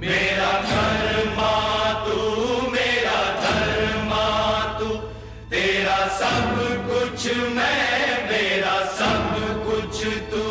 मेरा धर्मा तू, मेरा धर्मा तू, तेरा सब कुछ मैं, मेरा सब कुछ तू।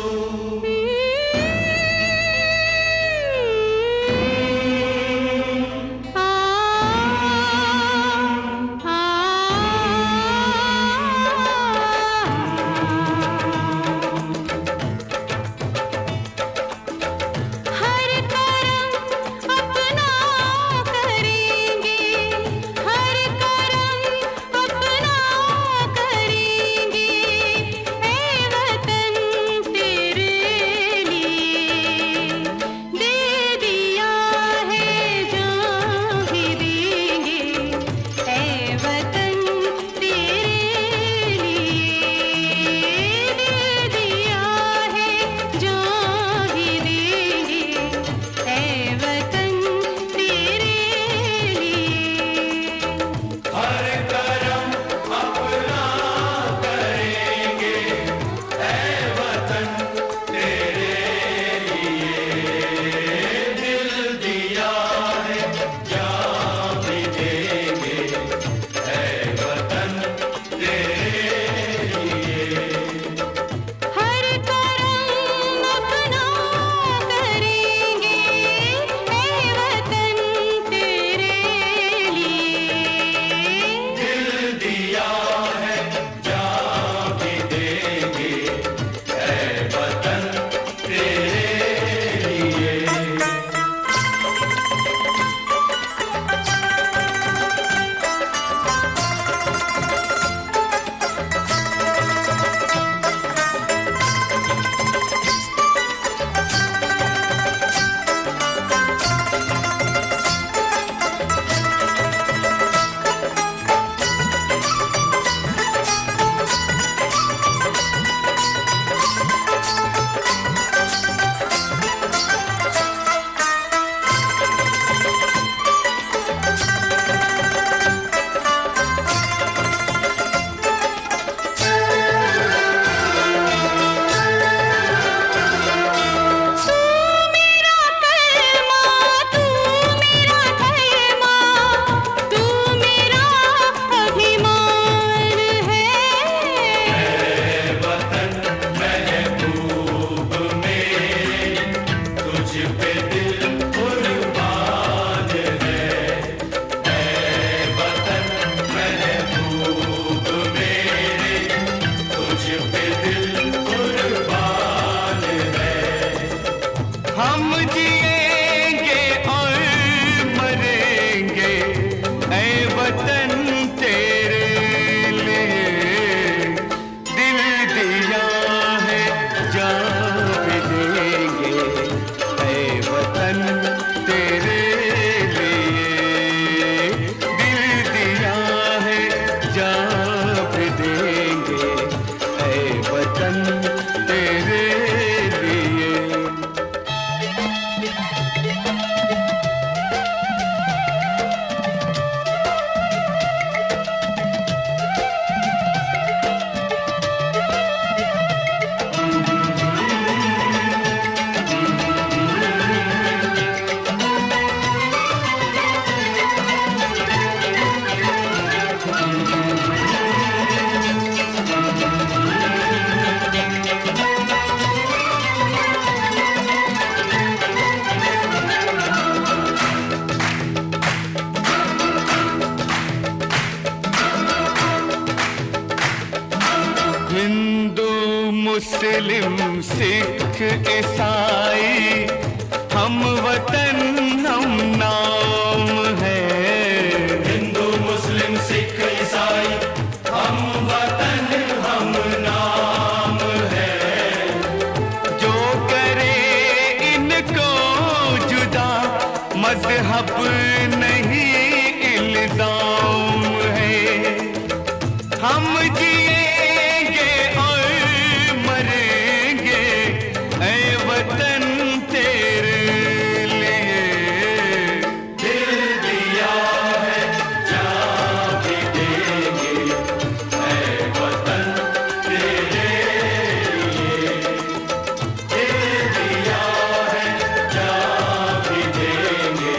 मुस्लिम सिख ईसाई हम वतन हम नाम है। हिंदू मुस्लिम सिख ईसाई हम वतन हम नाम है। जो करे इनको जुदा मजहब नहीं इल्जाम है। हम जिएंगे और मरेंगे ऐ वतन तेरे लिए। दिल दिया है जान भी देंगे ऐ वतन तेरे लिए। दिल दिया है जान भी देंगे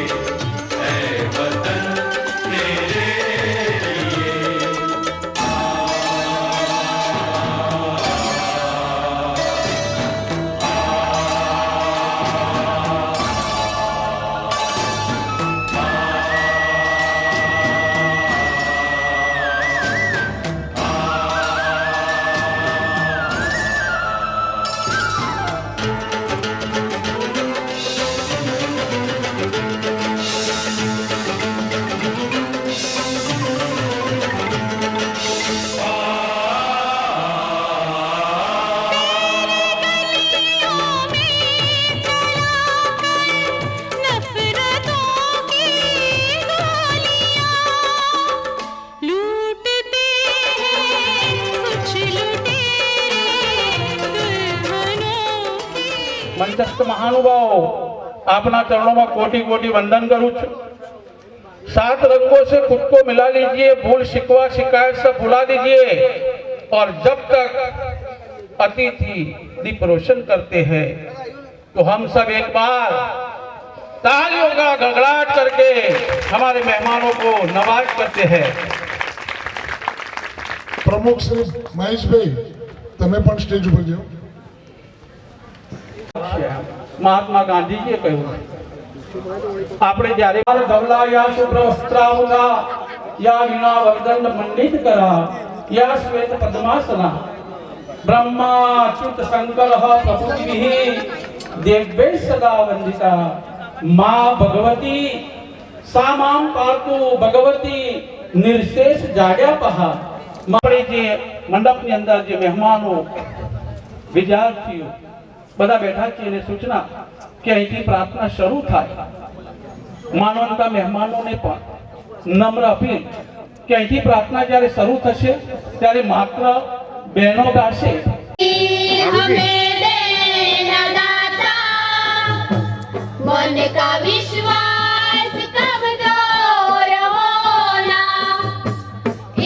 मंचस्थ महानुभाव आपना चरणों में कोटि कोटि वंदन करूं छू। 7 रंगों से खुद को मिला लीजिए, भूल शिकवा शिकायत सब भुला दीजिए। और जब तक अतिथि दीप रोशन करते हैं तो हम सब एक बार तालियों का गड़गड़ाहट करके हमारे मेहमानों को नवाज करते हैं। प्रमुख श्री महेश भाई તમે પણ સ્ટેજ ઉપર જાઓ। મહાત્મા ગાંધીજીએ કહ્યું, આપણે જ્યારે ધવલા યા શુભ્ર વસ્ત્રાંગા યા વીણા વર્દન મંડિત કરા યા શ્વેત પદ્માસના ब्रह्मा अच्युत शंकर प्रभुभिः देव्यै सदा वंदिता मां भगवती सा मां पार्तु भगवती निर्शेष जाड्यापहा। આપણે જે મંડપની અંદર જે મહેમાનો વિદ્યાર્થીઓ બધા બેઠા છે એને સૂચના કે અહીંથી પ્રાર્થના શરૂ થાય। માનવતા મહેમાનોને પણ નમ્ર અપીલ કે અહીંથી પ્રાર્થના જ્યારે શરૂ થશે ત્યારે માત્ર બહેનો ગાશે। मन का विश्वास कमजोर होना,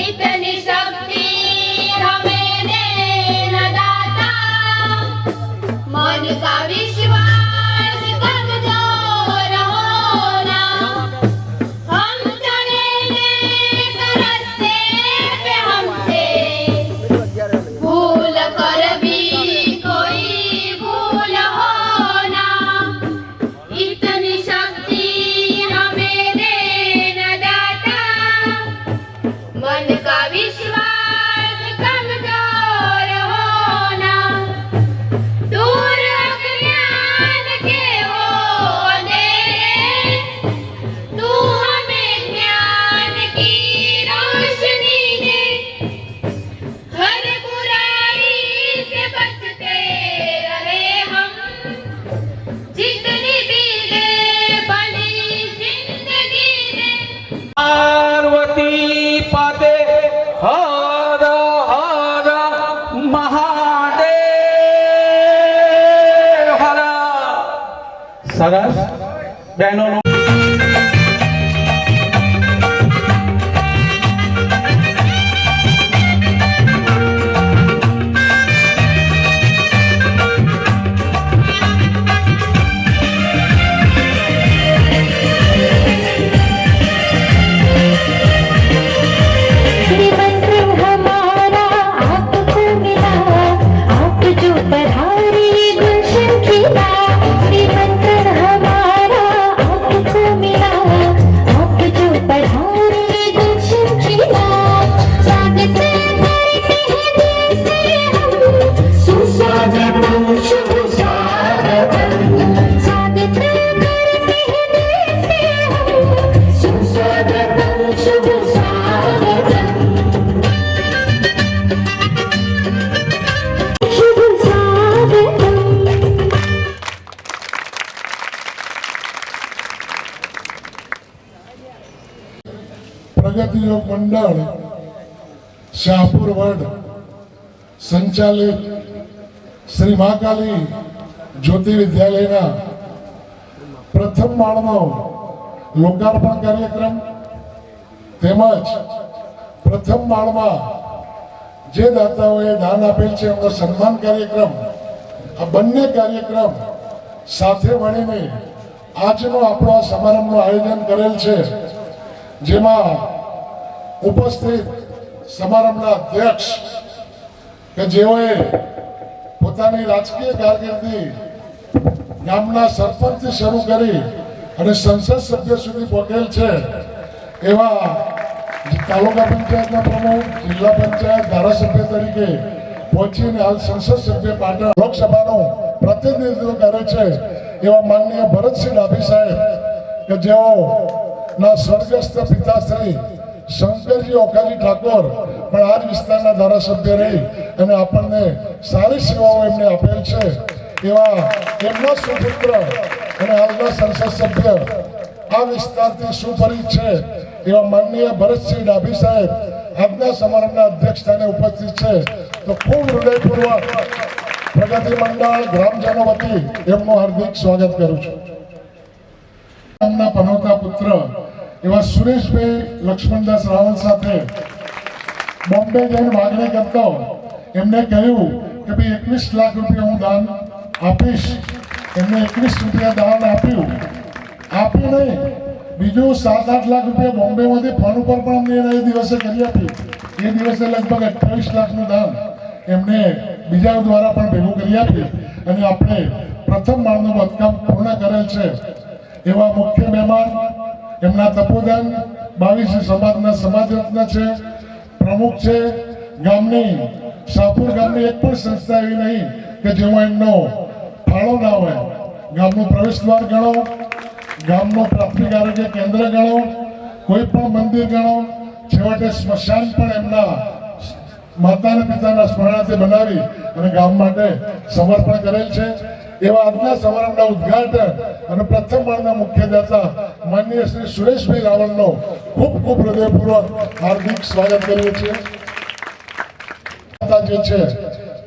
इतनी शक्ति हमें देना दाता। मन का विश्वास कमजोर होना, हम चलेंगे रास्ते पे हमसे भूल कर भी कोई भूल होना, इतनी शक्ति हमें देना दाता। मन का विश्वास कमजोर होना, दूर अज्ञान के वो अंधेरे, तू हमें ज्ञान की रोशनी दे। हर बुराई से बचते रहे हम, जितनी भी दे बड़ी जिंदगी दे। पार्वती पदे हर हर महादेव हर। सरस बहनों निमंत्रण हमारा आपको मिला, आप जो पधारे गुलशन खिला। निमंत्रण हमारा आपको मिला, आप जो पधारे गुलशन खिला। स्वागत करते हैं दिल से हम, सुस्वागतम शुभ स्वागतम। स्वागत करते हैं दिल से हम, सुस्वागतम शुभ स्वागतम। शुभ स्वागतम। પ્રગતિ યોગ મંડળ શાહપુર વડ સંચાલિત શ્રી મહાકાલી જ્યોતિ વિદ્યાલયના પ્રથમ માળનો લોકાર્પણ કાર્યક્રમ તેમજ પ્રથમ માળમાં જે દાતાઓએ દાન આપેલ છે એમનો સન્માન કાર્યક્રમ, આ બંને કાર્યક્રમ સાથે મળીને આજનો આપણો આ સમારંભનું આયોજન કરેલ છે, જેમાં ઉપસ્થિત સમારંભના અધ્યક્ષ કે જેઓએ પોતાની રાજકીય કારકિર્દી ગામના સરપંચથી શરૂ કરી અને સંસદ સભ્ય સુધી પહોંચેલ છે એવા તાલુકા પંચાયતના પ્રમુખ, જિલ્લા પંચાયત ધારાસભ્ય તરીકે પહોંચીને હાલ સંસદ સભ્ય પાટણ લોકસભાનું પ્રતિનિધિત્વ કરે છે એવા માનનીય ભરતસિંહ ડાભી સાહેબ કે જેઓ ના સ્વર્ગસ્થ પિતાશ્રી શંકરજી ઓખાજી ઠાકોર પણ આ જ વિસ્તારના ધારાસભ્ય રહી અને આપણને સારી સેવાઓ એમને આપેલ છે એવા એમના સુપુત્ર અને હાલના સંસદ સભ્ય આ વિસ્તારથી સુપરિચિત છે એવા માનનીય ભરતસિંહ ડાભી સાહેબ આજના સમારંભના અધ્યક્ષ સ્થાને ઉપસ્થિત છે। તો ખૂબ હૃદયપૂર્વક પ્રગતિ મંડળ ગ્રામજનો વતી એમનું હાર્દિક સ્વાગત કરું છું. ગામના પનોતા પુત્ર એવા સુરેશભાઈ લક્ષ્મણદાસ રાવલ સાથે બોમ્બે જઈને માગણી કરતો એમને કહ્યું કે ભાઈ 21 લાખ રૂપિયા હું દાન આપીશ. એમને 21 રૂપિયા દાન આપ્યું નહીં, બીજું 7-8 લાખ રૂપિયા બોમ્બેમાંથી ફોન ઉપર પણ અમને એ દિવસે કરી આપ્યું. એ દિવસે લગભગ 28 લાખનું દાન એમને બીજા દ્વારા પણ ભેગું કરી આપ્યું અને આપણે પ્રથમ માળનું બાંધકામ પૂર્ણ કરેલ છે. એવા મુખ્ય મહેમાન એમના તપોદાન 22 સમાજના સમાજરત્ન છે, પ્રમુખ છે. ગામની શાહપુર ગામની એક પણ સંસ્થા એવી નહીં કે જેમાં એમનો ફાળો ના હોય. ગામનું પ્રવેશ દ્વાર ગણો, ગામનું પ્રાથમિક આરોગ્ય કેન્દ્ર ગણો, કોઈ પણ મંદિર ગણો, છેવટે સ્મશાન પણ એમના માતાના પિતાના સ્મરણાર્થે બનાવી અને ગામ માટે સમર્પણ કરેલ છે. એવા આજના સમારંભના ઉદ્ઘાટન અને પ્રથમ માળના મુખ્ય દાતા માનનીય શ્રી સુરેશભાઈ રાવલનો ખૂબ ખૂબ હૃદયપૂર્વક હાર્દિક સ્વાગત કરીએ છીએ. જે છે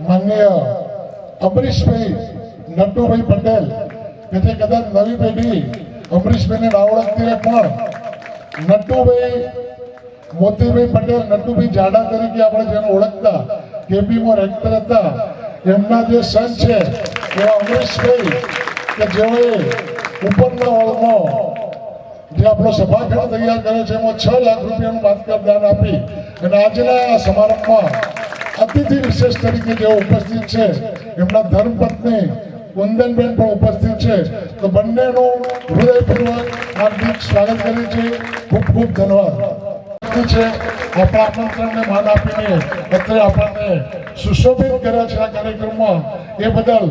માનનીય અમરીશભાઈ નટુભાઈ પટેલ કે જે કદાચ નવી પેઢી અમરીશભાઈને ના ઓળખતી હોય પણ નટુભાઈ મોતીભાઈ પટેલ, નટુભાઈ જાડા તરીકે આપણે જેને ઓળખતા કેપીમાં રેક્ટર હતા, એમના જે સન છે એવા અમરીશભાઈ કે જેઓએ ઉપરના હોલમાં જે આપણો સભાખંડ તૈયાર કર્યો છે એમાં 6 લાખ રૂપિયાનું બાંધકામ દાન આપી અને આજના સમારંભમાં અતિથિ વિશેષ તરીકે જેઓ ઉપસ્થિત છે એમના ધર્મપત્ની વંદનબેન પણ ઉપસ્થિત છે. તો બંનેનું હૃદયપૂર્વક હાર્દિક સ્વાગત કરીએ છીએ. ખૂબ ખૂબ ધન્યવાદ છે. આપણા આમંત્રણને માન આપીને અત્યારે આપણને સુશોભિત કર્યા છે આ કાર્યક્રમમાં, એ બદલ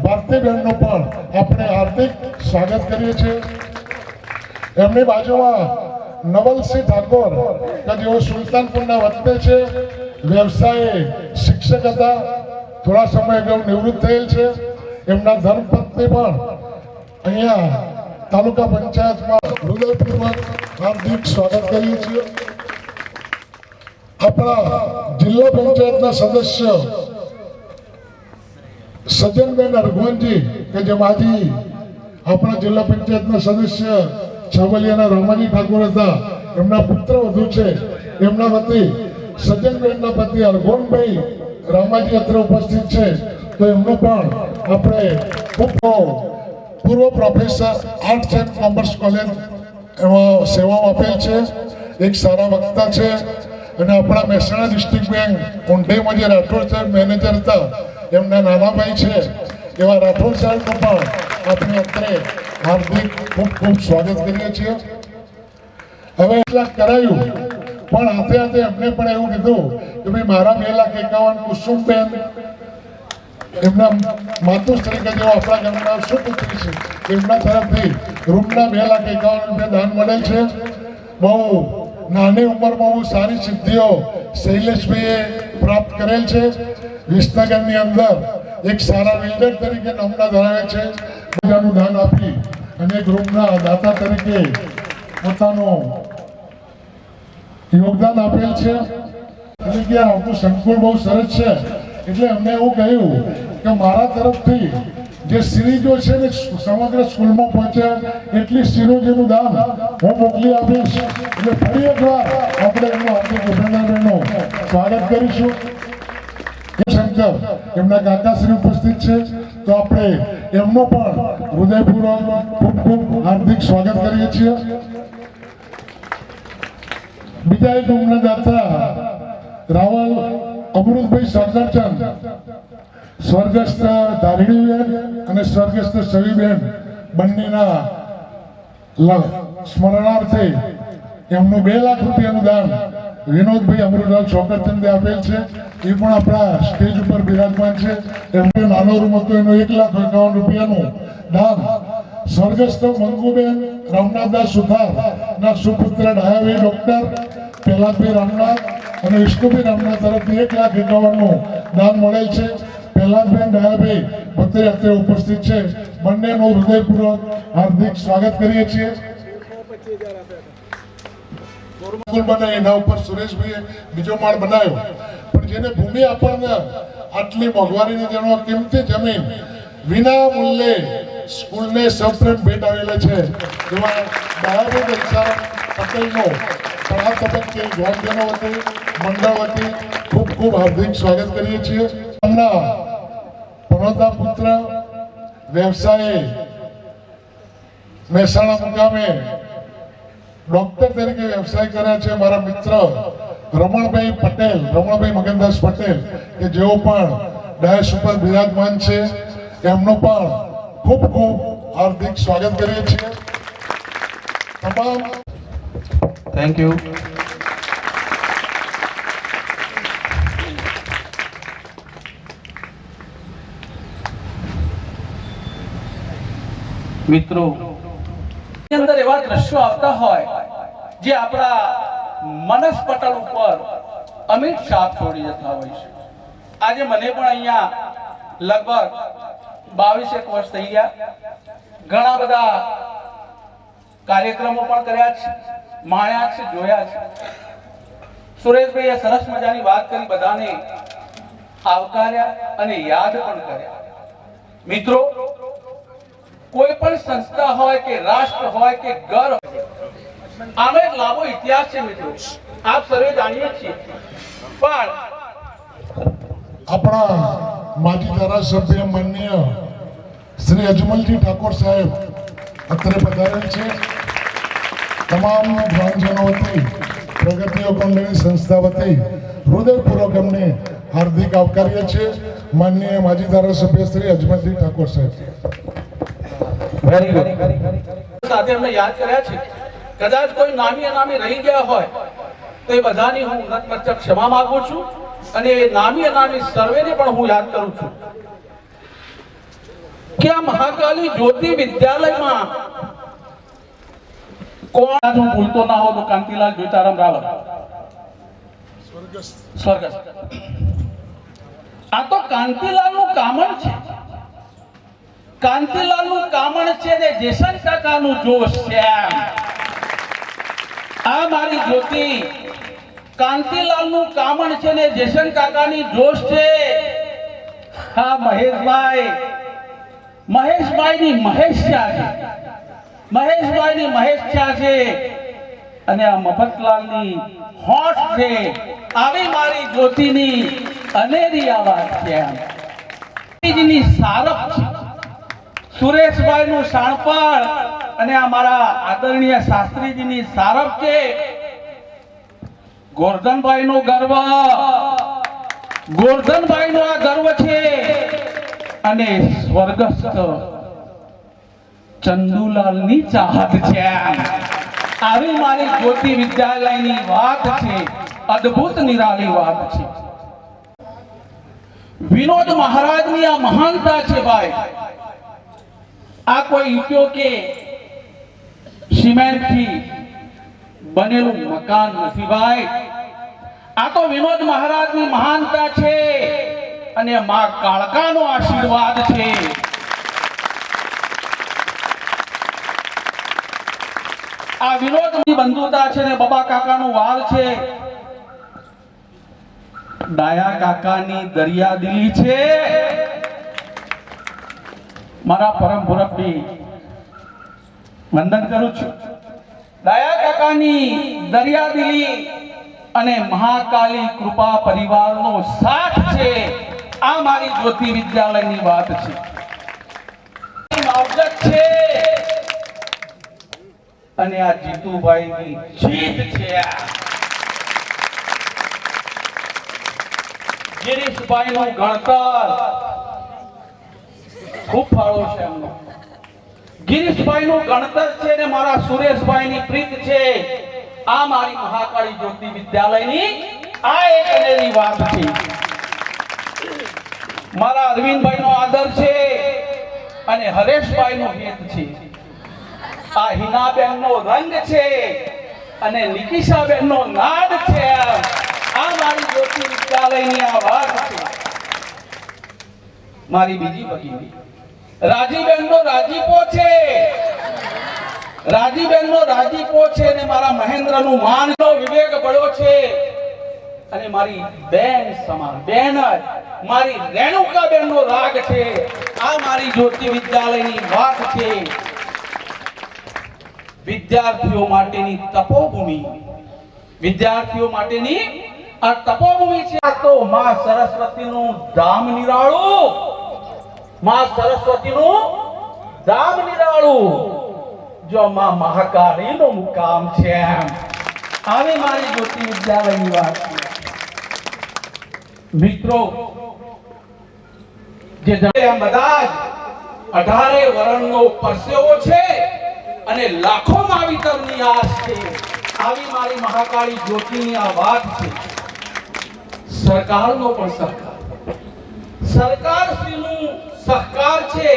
ભારતીબેનનું પણ આપણે હાર્દિક સ્વાગત કરીએ છીએ. એમની બાજુમાં નવલસિંહ ઠાકોર કે જેઓ સુલતાનપુરના વતની છે, વ્યવસાયે શિક્ષક હતા, થોડા સમય અગાઉ નિવૃત્ત થયેલ છે. એમના ધર્મપત્ની પણ અહીંયા તાલુકા પંચાયતમાં હૃદયપૂર્વક હાર્દિક સ્વાગત કરીએ છીએ. આપણા જિલ્લા પંચાયતના સદસ્ય સજનબેન અરગોનજી કે જે માજી આપણા જિલ્લા પંચાયતના સદસ્ય છાવલિયાના રામાજી ઠાકોર હતા, એમના પુત્ર વધુ છે. એમના વતી સજનબેનના પતિ અરગોનભાઈ રામાજી અત્રે ઉપસ્થિત છે. તો એમનું પણ આપણે ખૂબ પૂર્વ professor arts and commerce college એમાં સેવાઓ આપેલ છે, એક સારા વક્તા છે અને આપણા મહેસાણા ડિસ્ટ્રિક્ટ બેંક ઊંઢેમાં જે રાઠોડ સાહેબ મેનેજર હતા એમના નાના ભાઈ છે. એવા રાઠોડ સાહેબનું પણ આપણે અત્રે હાર્દિક ખૂબ ખૂબ સ્વાગત કરીએ છીએ. હવે 1 લાખ કરાયું પણ હાથે હાથે એમને પણ એવું કીધું કે ભાઈ મારા 2,51,000 કુસુમબેન એમના માતુશ્રી કે જેઓ આપણા ગામના સુપુત્રી છે એમના તરફથી રૂમના 2,51,000 રૂપિયા દાન મળેલ છે. બહુ નાની ઉંમરમાં બહુ સારી સિદ્ધિઓ શૈલેષભાઈએ પ્રાપ્ત કરેલ છે. વિસનગરની અંદર એક સારા બિલ્ડર તરીકે નામના ધરાવે છે. બધાનું દાન આપી અને એક રૂમના દાતા તરીકે પોતાનું યોગદાન આપેલ છે. એટલે કે આપણું સંકુલ બહુ સરસ છે. એટલે અમને એવું કહ્યું કે મારા તરફથી જે સિરીજો છે ને સમગ્ર સ્કૂલમાં પહોંચે એટલી સિરીજોનું દાન હું મોકલી આપીશ. એટલે ફરી એકવાર આપણે એમનું હાર્દિક અભિનંદનનું સ્વાગત કરીશું. શંકર એમના કાકાશ્રી ઉપસ્થિત છે, તો આપણે એમનું પણ હૃદયપૂર્વક ખૂબ ખૂબ હાર્દિક સ્વાગત કરીએ છીએ. બીજા એક ઉમરદાતા રાવલ અમૃતભાઈ સરદારચંદ, સ્વર્ગસ્થ ધારણીબેન અને સ્વર્ગસ્થ સવીબેન બંનેના સ્મરણાર્થે એમનું 2 લાખ રૂપિયાનું દાન વિનોદભાઈ અમૃતલાલ ચોકરચંદે આપેલ છે. એ પણ આપણા સ્ટેજ ઉપર બિરાજમાન છે. એમનો નાનો રૂમ હતો એનું 1,51,000 રૂપિયાનું દાન સ્વર્ગસ્થ મંગુબેન રામનાથદાસ સુથાર ના સુપુત્ર ડાયાભાઈ ડોક્ટર પ્રહલાદભાઈ રામનાથ અને વિષ્ણુભાઈ રામનાથ તરફથી 1,51,000 નું દાન મળેલ છે. પ્રહલાદભાઈ ડાયાભાઈ અત્યારે અત્યારે ઉપસ્થિત છે. બંનેનું હૃદયપૂર્વક હાર્દિક સ્વાગત કરીએ છીએ. એના ઉપર સુરેશભાઈએ બીજો માળ બનાવ્યો પણ જેને ભૂમિ આપણને આટલી મોંઘવારીની જેનો કિંમતી જમીન વિના મૂલ્યે સ્કૂલને સપ્રેમ ભેટ આવેલા છે એવા દયાબેન ઇશારમ પટેલનો પણ આ તબક્કે ગ્રામજનો વતી મંડળ વતી ખૂબ ખૂબ હાર્દિક સ્વાગત કરીએ છીએ. એમના પનોતા પુત્ર વ્યવસાયે મહેસાણા મુકામે ડોક્ટર તરીકે વ્યવસાય કર્યા છે મારા મિત્ર રમણભાઈ પટેલ, રમણભાઈ મગનદાસ પટેલ કે જેઓ પણ ડાયસ ઉપર બિરાજમાન છે, એમનું પણ ખૂબ ખૂબ હાર્દિક સ્વાગત કરીએ છીએ. તમામ થેન્ક યુ. મિત્રો, અંદર એવા દ્રશ્યો આવતા હોય જે આપણા મનસ પટલ ઉપર અમિત છાપ છોડી જતા હોય છે. આજે મને પણ અહીંયા લગભગ 22 વર્ષ થઈ ગયા. ઘણા બધા કાર્યક્રમો પણ કર્યા છે, માણ્યા છે, જોયા છે. સુરેશભાઈએ સરસ મજાની વાત કરી, બધાને આવકાર્યા અને યાદ પણ કર્યા. મિત્રો, કોઈ પણ સંસ્થા હોય કે રાષ્ટ્ર હોય કે ઘર, આનો એક લાંબો ઇતિહાસ છે મિત્રો, આપ સર્વે જાણીએ છીએ. પણ આપણા માજી ધારાસભ્ય માનનીય શ્રી અજમલજી ઠાકોર સાહેબ અત્રે પધારેલ છે. તમામ ગ્રામજનો વતી પ્રગતિઓ કંડની સંસ્થા વતી હૃદયપૂર્વક અમને હાર્દિક આવકારીએ છીએ. માનનીય માજી ધારાસભ્ય શ્રી અજમલજી ઠાકોર સાહેબ. Very good. સાથે અમને યાદ કર્યા છે. કદાચ કોઈ નામી અનામી રહી ગયા હોય તો એ બધાની હું નતમસ્તક ક્ષમા માંગુ છું અને એ નામી અનામી સર્વેને પણ હું યાદ કરું છું કે આ મહાકાલી જ્યોતિ વિદ્યાલયમાં કોણ હું ભૂલતો ના હોઉં તો કાંતિલાલ જોતારામ રાવલ સ્વર્ગસ્થ. આ તો કાંતિલાલનું કામણ છે. કાંતિલાલનું કામણ છે ને જેસન કાકાનું જોશ છે. આ મારી જ્યોતિ કાંતિલાલનું કામણ છે ને જેસન કાકાની જોશ છે. હા મહેશભાઈની મહેશ્યા છે. મહેશભાઈની મહેશ્યા છે અને આ મફતલાલની હોઠ છે. આવી મારી જ્યોતિની અનેરી આવાજ છે. ની સારપ છે. સુરેશભાઈનું શાણપણ અને આ મારા આદરણીય શાસ્ત્રીજીની સારપ છે. ગોરધનભાઈનો ગર્વ, ગોરધનભાઈનો આ ગર્વ છે અને સ્વર્ગસ્થ ચંદુલાલની ચાહત છે. આવી મારી જ્યોતિ વિદ્યાલયની વાત છે, અદ્ભુત નિરાલી વાત છે. વિનોદ મહારાજની આ મહાનતા છે ભાઈ. આ કોઈ ઈંટો કે સિમેન્ટથી બનેલું મકાન નથી ભાઈ. આ તો વિનોદ મહારાજની મહાનતા છે અને માં કાળકાનો આશીર્વાદ છે. આ વિનોદની બંધુતા છે ને બાબા કાકાનું વાલ છે. ડાયા કાકાની દરિયાદિલી છે. મારા પરમ મુરબ્બી વંદન કરું છું. ડાયા કાકાની દરિયાદિલી અને મહાકાલી કૃપા પરિવારનો સાથ છે. આ મારી જ્યોતિ વિદ્યાલયની વાત છે. માવજત છે અને આ જીતુભાઈની જીત છે. ગિરીશભાઈનું ગણતર ખૂબ ફાળો છે એમનો. ગિરીશભાઈનું ગણતર છે ને મારા સુરેશભાઈની પ્રીત છે. આ મારી મહાકાળી જ્યોતિ વિદ્યાલયની આ એક અનેરી વાત છે. મારા અરવિંદભાઈનો આદર છે અને હરેશભાઈનો હેત છે. આ હિનાબેનનો રંગ છે અને નિકિશાબેનનો નાદ છે. આ મારી જ્યોતિ વિદ્યાલયની આ વાત છે. મારી બીજી ભગીની રાજીબેનનો રાજીપો છે. રાજીબેનનો રાજીપો છે ને મારા મહેન્દ્રનું માનનો વિવેક પડ્યો છે અને મારી બેન સમાન બેન જ મારી રેણુકા બેનનો રાગ છે. આ મારી જ્યોતિ વિદ્યાલયની વાત છે. વિદ્યાર્થીઓ માટેની તપોભૂમિ, વિદ્યાર્થીઓ માટેની આ તપોભૂમિ છે. આ તો માં સરસ્વતીનું ધામ નિરાળું, માં સરસ્વતીનું ધામ નિરાળું, જો માં મહાકાળીનો મુકામ છે. એમ આવી મારી જ્યોતિ વિદ્યાલયની વાત છે. મિત્રો, જે બધા જ 18 વર્ણનો પરસેવો છે અને લાખો માવિતરની આશ છે. આવી મારી મહાકાળી જ્યોતિની આ વાત છે. સરકારનો પણ સરકારશ્રીનું સહકાર છે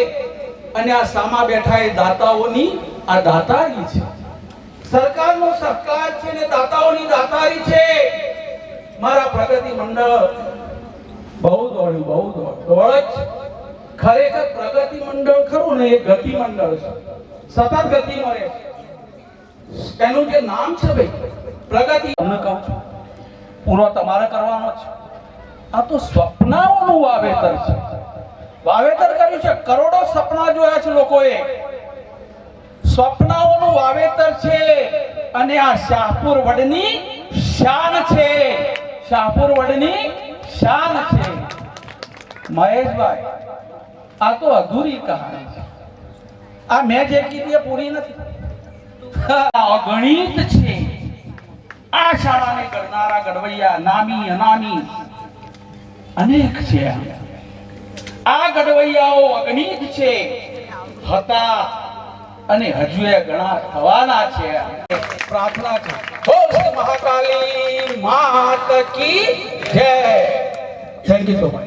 અને આ સામા બેઠા એ દાતાઓની આ દાતારી છે. સરકારનો સહકાર છે ને દાતાઓની દાતારી છે. મારા પ્રગતિ મંડળ બહુ દોડ જ. ખરેખર પ્રગતિ મંડળ ખરું ને એ ગતિ મંડળ છે. સતત ગતિ મળે છે. એનું જે નામ છે ભાઈ પ્રગતિ, તમને કહું છું પૂરો તમારે કરવાનો છે. આ તો સપનાઓનું વાવેતર છે. વાવેતર કર્યું છે. કરોડો સપના જોયા છે લોકોએ. સ્વપ્નાઓનું વાવેતર છે અને આ શાહપુર વડની શાન છે. શાહપુર વડની શાન છે. મહેશભાઈ, આ તો અધૂરી કહાની છે. આ મેં જે કીધી એ પૂરી નથી. અગણિત છે આ શાળાને કરનારા ગઢવૈયા, નામી અનામી અનેક છે. આ ગઢવૈયાઓ અગણિત છે, હતા અને હજુ એ ઘણા થવાના છે. પ્રાર્થના છે, હો મહાકાળી માત કી જય. Thank you so much.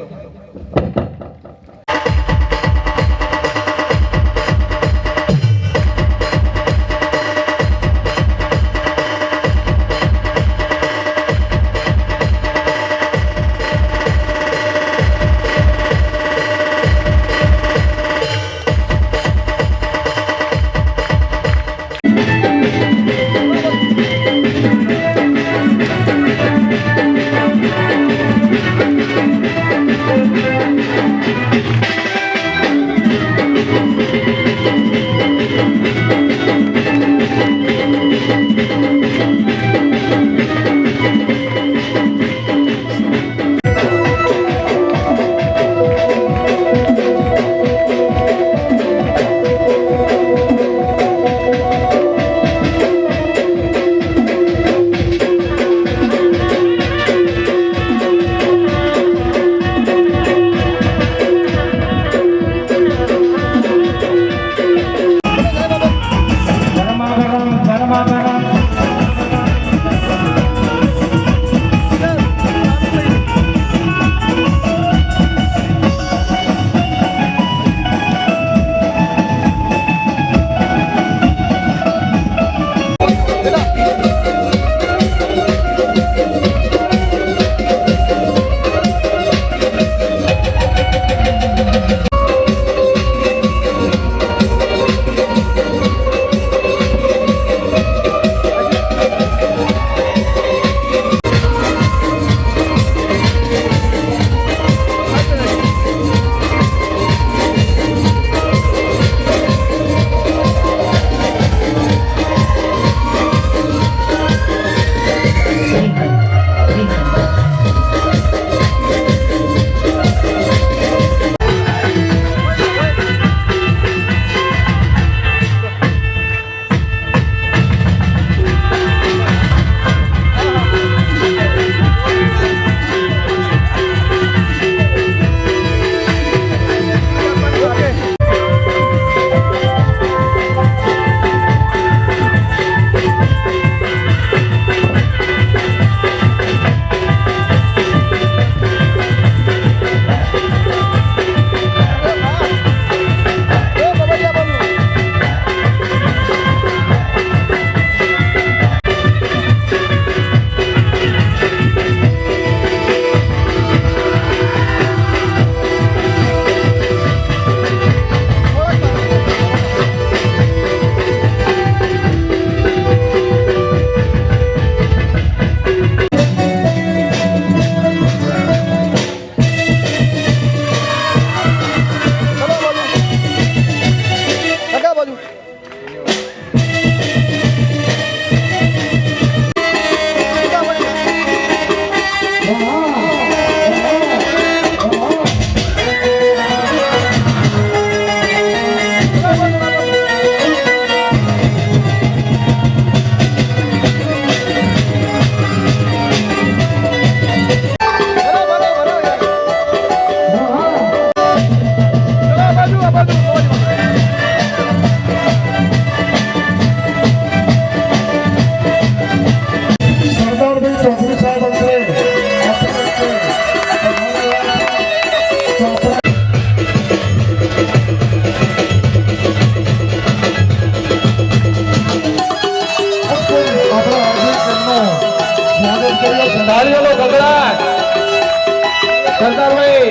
Sardarbhai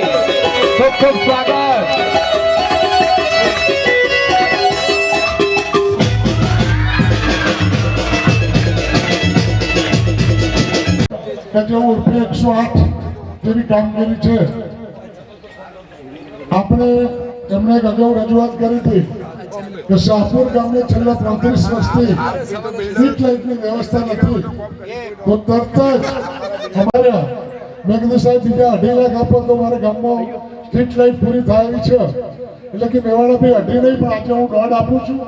ખૂબ ખૂબ સ્વાગત. કે જે રૂપિયા 108 જેવી કામગીરી છે. આપણે એમને એક અગાઉ રજૂઆત કરી હતી કે શાહપુર ગામને છેલ્લા 35 વર્ષથી સ્ટ્રીટ લાઇટની વ્યવસ્થા નથી, તો તરત જ અમારે મેં કીધું સાહેબ બીજા 2.5 લાખ આપો તો મારા ગામમાં સ્ટ્રીટ લાઇટ પૂરી થયેલી છે. એટલે કે મેવાડા ભાઈ 2.5 નહીં, પણ આજે હું 1.5 આપું છું.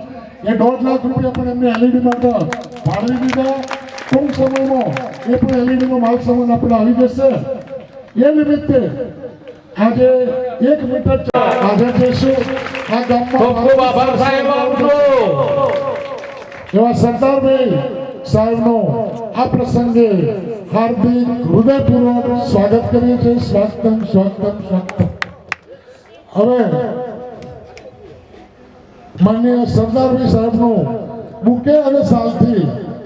એ 1.5 લાખ રૂપિયા પણ એમને એલઈડી માટે ફાળવી દીધા. ટૂંક સમયમાં એ પણ એલઈડીનો માલ સામાન આપણે આવી જશે. એ નિમિત્તે આજે 1 મીટર આજે જઈશું આ ગામમાં. ખૂબ ખૂબ આભાર સાહેબ આપનો. એવા સરદારભાઈ સાહેબનો આ પ્રસંગે હાર્દિક હૃદયપૂર્વક સ્વાગત કરીએ છીએ. સ્વાગતમ સ્વાગતમ સ્વાગતમ. હવે માનનીય સરદારભાઈ સાહેબનું બુકે અને સાલથી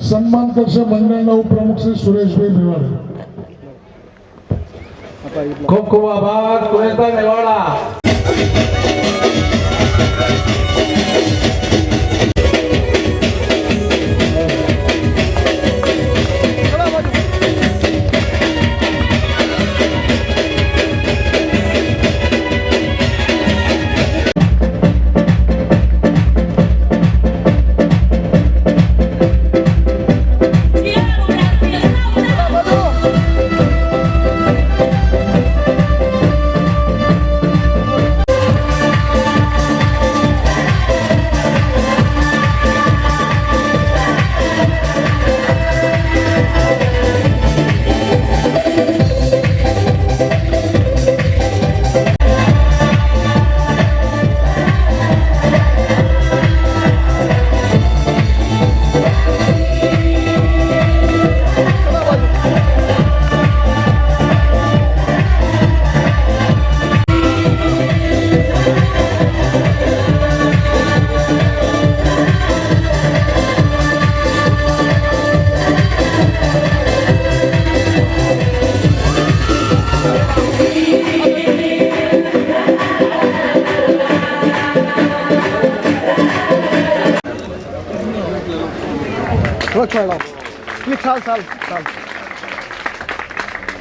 સન્માન કરશે મંડળના ઉપપ્રમુખ શ્રી સુરેશભાઈ મેવાડા. ખૂબ ખૂબ આભાર સુરેશભાઈ મેવાડા.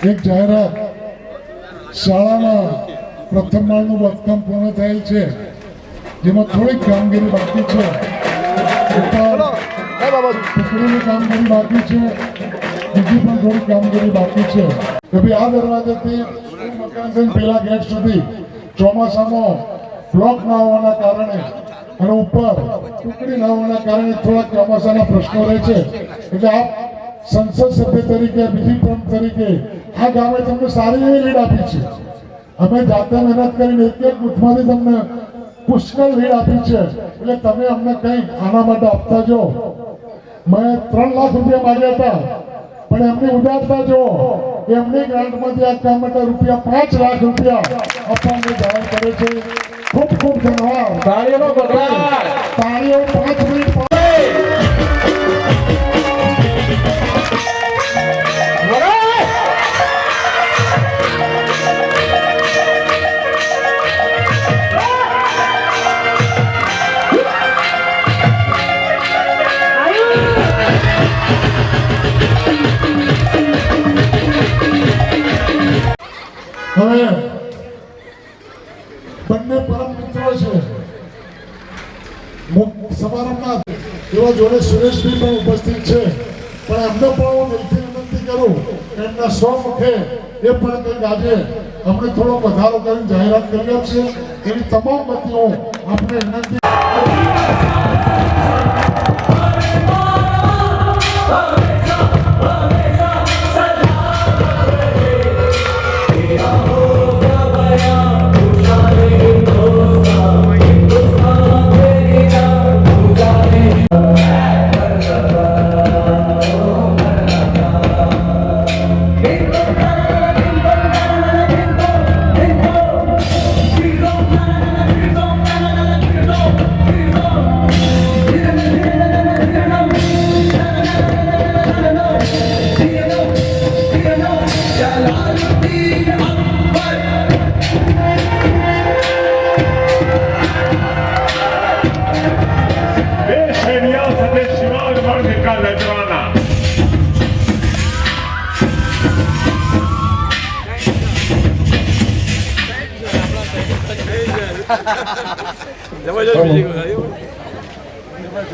એક જાહેરાત. શાળામાં પ્રથમ માળનું બાંધકામ પૂર્ણ થયેલ છે, જેમાં થોડીક કામગીરી બાકી છે. ટુકડીની કામગીરી બાકી છે, બીજી પણ થોડી કામગીરી બાકી છે. કે ભાઈ આ દરવાજાથી મકાન થઈને પેલા ગેટ સુધી ચોમાસામાં બ્લોક ના હોવાના કારણે અને ઉપર ટુકડી ના હોવાના કારણે થોડા ચોમાસાના પ્રશ્નો રહે છે. એટલે આપ સંસદ સભ્ય તરીકે, બીજી ટર્મ તરીકે આ ગામે તમને સારી એવી લીડ આપી છે. અમે જાતે મહેનત કરીને એક બૂથમાંથી તમને પુષ્કળ લીડ આપી છે. એટલે તમે અમને કંઈક આના માટે આપતા જો. મેં 3 લાખ રૂપિયા માંગ્યા હતા, પણ એમની ઉદારતા જો, એમની ગ્રાન્ટમાંથી આ કામ માટે રૂપિયા 5 લાખ રૂપિયા આપવાનું જાહેર કરે છે. ખૂબ ખૂબ ધન્યવાદ. તાળીઓનો ગગડાટ. તાળીઓ 5 મિનિટ. હવે બંને પરમ મિત્રો છે. સમારંભમાં એવા જોડે સુરેશભાઈ પણ ઉપસ્થિત છે, પણ એમને પણ હું દિલથી વિનંતી કરું કે એમના સ્વમુખે એ પણ કંઈક આજે અમને થોડો વધારો કરીને જાહેરાત કરી આપશે. એવી તમામ વતીઓ આપણે વિનંતી.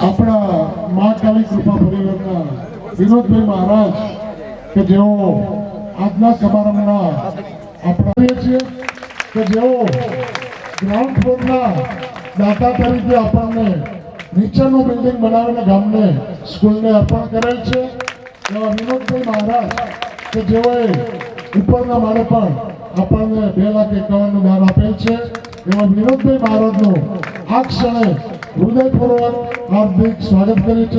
આપણા મહાકાળી કૃપા પરિવારના વિનોદભાઈ મહારાજ કે જેઓ આજના સમારંભના આપણે છીએ કે જેઓ ગ્રાઉન્ડ ફ્લોરના દાતા તરીકે આપણને નીચેનું બિલ્ડિંગ બનાવીને ગામને સ્કૂલને અર્પણ કરેલ છે એવા વિનોદભાઈ મહારાજ કે જેઓએ ઉપરના માળે પણ આપણને 2,51,000 દાન આપેલ છે એવા વિનોદભાઈ મહારાજનું આ ક્ષણે હૃદયપૂર્વક હાર્દિક સ્વાગત કરીએ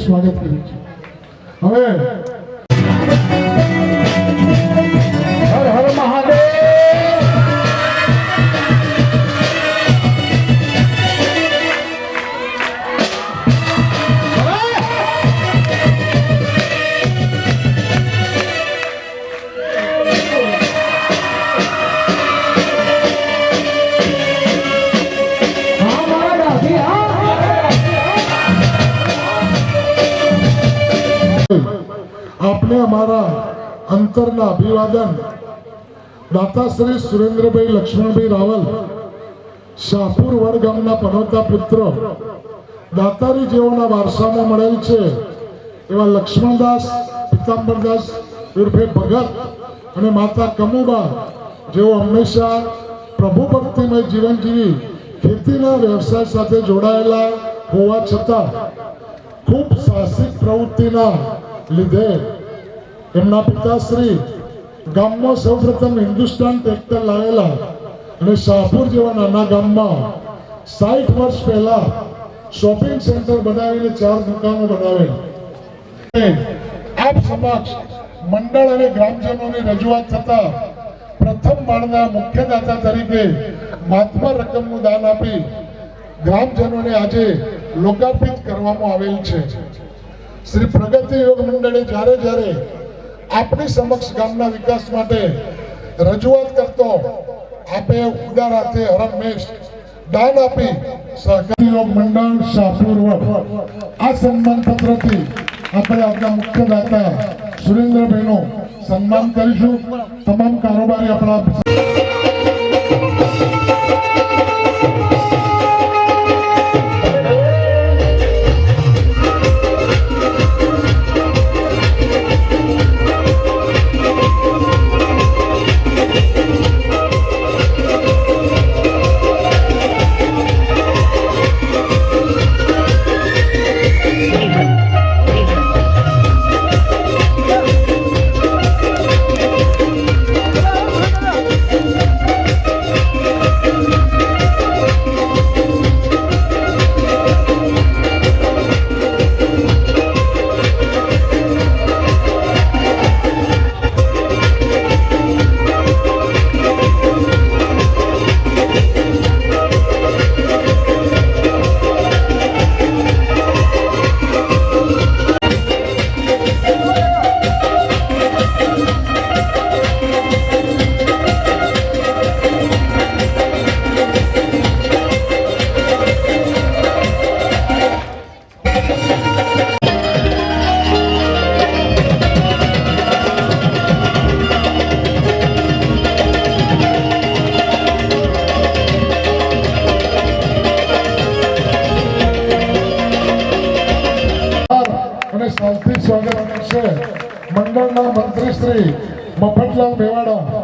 છીએ હવે હર હર મહાદેવ. આપને અમારા અંતરના અભિવાદન દાતા શ્રી સુરેન્દ્રભાઈ લક્ષ્મણભાઈ રાવલ શાહપુર વડ ગામના પનોતા પુત્ર દાતારી જેઓના વારસામાં મળેલ છે એવા લક્ષ્મણદાસ પિતાંબરદાસ ઉર્ફે ભગત અને માતા કમુબા જેઓ હંમેશા પ્રભુ ભક્તિમય જીવન જીવી ખેતીના વ્યવસાય સાથે જોડાયેલા હોવા છતાં ખૂબ સાહસિક પ્રવૃત્તિના લીધે એમના પિતાશ્રી ગામમાં સૌપ્રથમ હિન્દુસ્તાન ટ્રેક્ટર લાવેલા અને શાહપુર જેવા નાના ગામમાં 60 વર્ષ પહેલા શોપિંગ સેન્ટર બનાવીને 4 દુકાનો બનાવેલ. આપ સમક્ષ મંડળ અને ગ્રામજનોની રજૂઆત થતા પ્રથમ માળના મુખ્ય દાતા તરીકે મહાત્મા રકમનું દાન આપી ગ્રામજનોને આજે લોકાર્પિત કરવામાં આવેલ છે. શ્રી પ્રગતિ યોગ મંડળે જ્યારે જ્યારે આપણી સમક્ષ ગામના વિકાસ માટે રજૂઆત કરતો આપે ઉદાર હાથે હરમેશ દાન આપી સહકારી યોગ મંડળ શાહપુર આ સન્માન પત્રથી આપણે આપણા મુખ્ય દાતા સુરેન્દ્રભાઈનું સન્માન કરીશું. તમામ કારોબારી આપણા શાંતિ સ્વાગત કરશે મંડળના મંત્રી શ્રી મફતલાલ મેવાડા.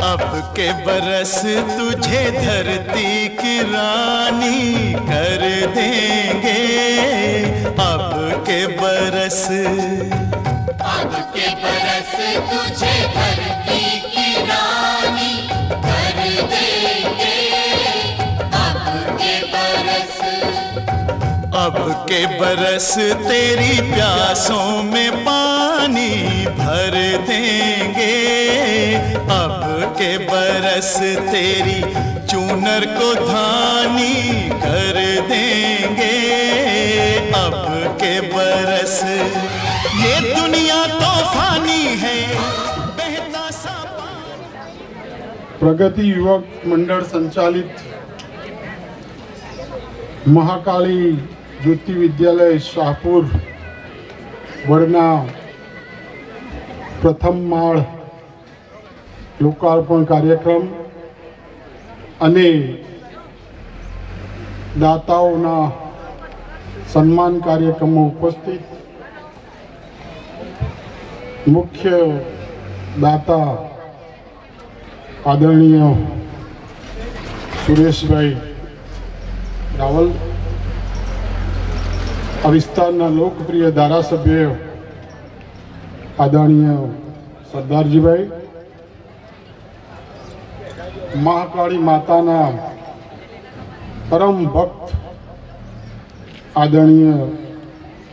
अब के बरस तुझे धरती की रानी कर देंगे. अब के बरस बरस तुझे धरती की रानी कर देंगे अब के बरस। अब के बरस तेरी प्यासों में पानी भर देंगे, अब के बरस तेरी चूनर को धानी कर देंगे, अब के बरस। ये दुनिया तो फानी है बहता सा पानी। प्रगति युवक मंडल संचालित महाकाली ज्योति विद्यालय शाहपुर वड़ना प्रथम माळ लोकार्पण कार्यक्रम અને દાતાઓના સન્માન કાર્યક્રમમાં ઉપસ્થિત મુખ્ય દાતા આદરણીય સુરેશભાઈ રાવલ, આ વિસ્તારના લોકપ્રિય ધારાસભ્ય આદરણીય સરદારજીભાઈ, महाकाली माताना परम भक्त आदरणीय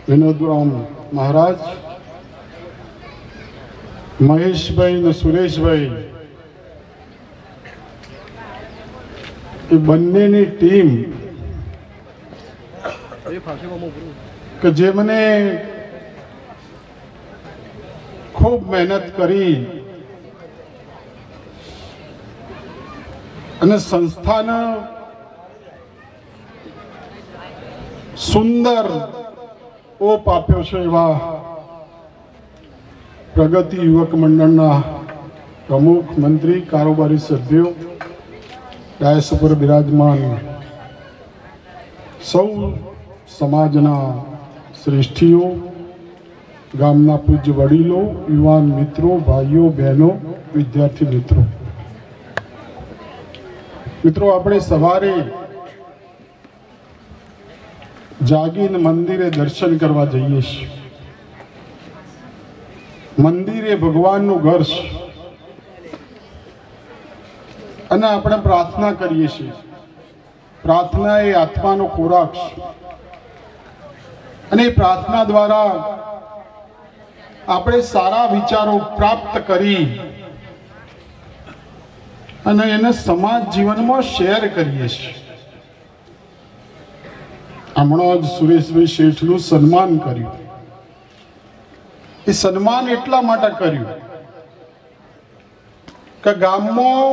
विनोदराम महाराज, महेश भाई ने सुरेश भाई ये बन्नेनी टीम के जेमने खूब मेहनत करी અને સંસ્થાને સુંદર ઓપ આપ્યો છે એવા પ્રગતિ યુવક મંડળના પ્રમુખ, મંત્રી, કારોબારી સભ્યો, ડાયસ ઉપર બિરાજમાન સૌ સમાજના શ્રેષ્ઠીઓ, ગામના પૂજ્ય વડીલો, યુવાન મિત્રો, ભાઈઓ બહેનો, વિદ્યાર્થી મિત્રો, મિત્રો આપણે સવારે જાગીને મંદિરે દર્શન કરવા જઈએ છીએ. મંદિર એ ભગવાનનું ઘર છે અને આપણે પ્રાર્થના કરીએ છીએ. પ્રાર્થના એ આત્માનો ખોરાક છે અને એ પ્રાર્થના દ્વારા આપણે સારા વિચારો પ્રાપ્ત કરી અને એને સમાજ જીવનમાં શેર કરીએ છીએ. હમણાં જ સુરેશભાઈ શેઠનું સન્માન કર્યું. એ સન્માન એટલા માટે કર્યું કે ગામમાં